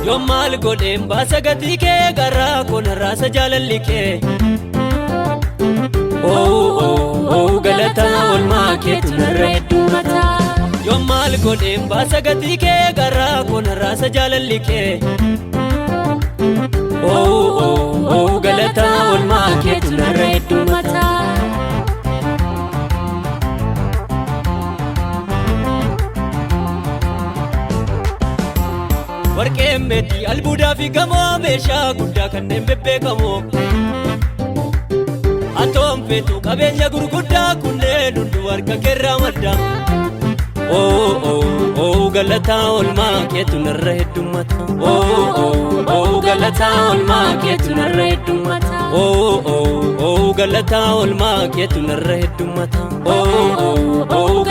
Yommal godhem baasa gatii kee garraa kun raasa jaalalli kee. Galataa olmaa keetu narra heddummata. Yommal godhem baasa gatii kee garraa kun raasa jaalalli kee. Galataa olmaa keetu narra heddummata. Warqeen meetii albuudaa fi gamoo meeshaa guddaa kanneen bebbeekamoo. Atoon feetu qabeenya gurguddaa kunneen hunduu harka keerraa madda. Galataa olmaa keetu narra heddummata. Galataa olmaa keetu narra heddummata. Galataa olmaa keetu narra heddummata.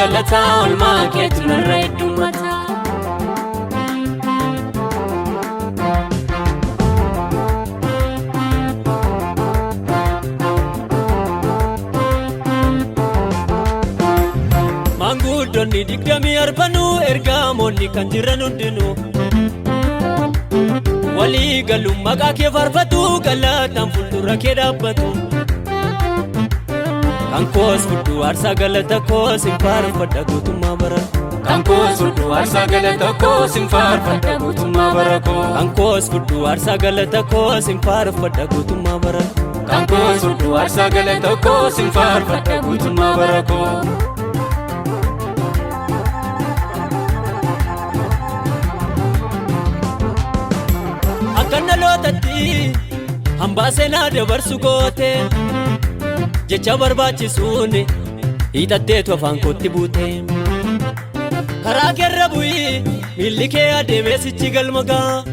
Galataa olmaa keetu narra heddummata. Manguddonni digdamii arbanu ergamoonni kan jiran hundinuu. Walii galuun maqaa kee faarfatu galataan fuuldura kee dhaabbatu. Kan koos fudhu aarsaa galata koos hin faarfadha guutummaa bara. Kan koos fudhu aarsaa galata koos hin faarfadha guutummaa bara koo. Kan koos fudhu aarsaa galata koos hin faarfadha guutummaa bara. Kan koos fudhu aarsaa galata koos hin faarfadha guutummaa bara koo. Akkanna lootatti hambaa seenaa dabarsu goote. Jecha barbaachisuun hiixatteetu afaan kootti buute. Karaa keerra bu'ii miilli kee adeemee sichi galma ga'a.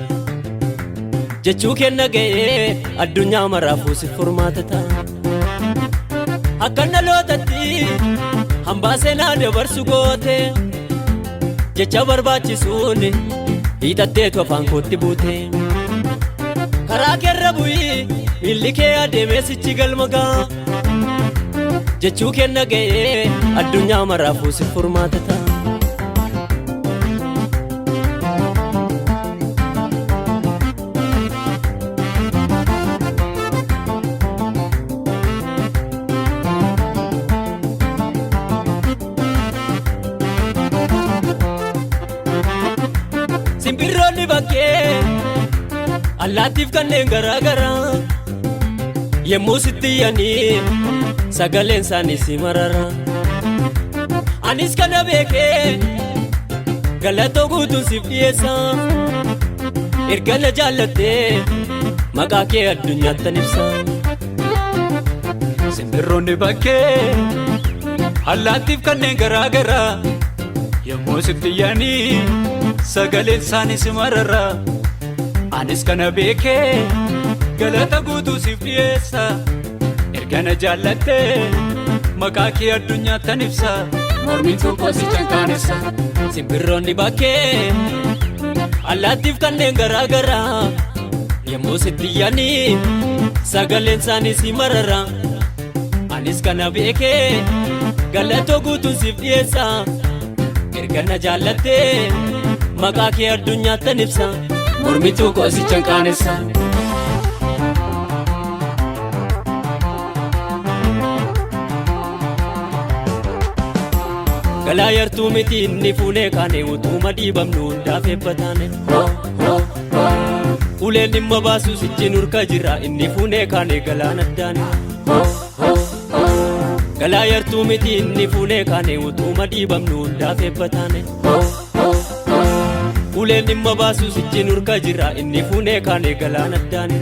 Jechuu kenna ga'ee addunyaa maraafuu si furmaata ta'a. Akkanna lootatti hambaa seenaa dabarsu goote. Jecha barbaachisuun hiixatteetu afaan kootti buute. Karaa keerra bu'ii miilli kee adeemee sichi galma ga'a. Jechuu kenna ga'ee addunyaa maraafuu si furmaata ta'a. Simbirroonni bakkee allaattiif kanneen garaagaraa yemmuu sitti iyyanii sagaleen isaanii si marara. Anis kana beekee galatoo guutuun siif dhiyeessa. Erga na jaallattee maqaa kee addunyaattan ibsa. Simbirroonni bakkee allaattiif kanneen garaagaraa yemmuu sitti iyyanii sagaleen isaanii si marara. Anis kana beekee galata guutuu siif dhiyeessa. Erga na jaallattee maqaa kee addunyaattan ibsa. Mormituu koosi canqaanessa. Simbirroonni bakkee allaattiif kanneen garaagaraa yemmuu sitti iyyanii sagaleen isaanii si marara. Anis kana beekee galatoo guutuu siif dhiyeessa. Erga na jaallattee maqaa kee addunyaattan ibsa. Mormituu koosi canqaanessa. Galaa yartuu miti inni fuunee kaanee utuma dhiibamnu hundaaf eebbataane. Uleen dhimma baasuu sichi nurka jira inni fuunee kaanee galaan addaane. Galaa yartuu miti inni fuunee kaanee utuma dhiibamnu hundaaf eebbataane. Uleen dhimma baasuu sichi nurka jira inni fuunee kaanee galaan addaane.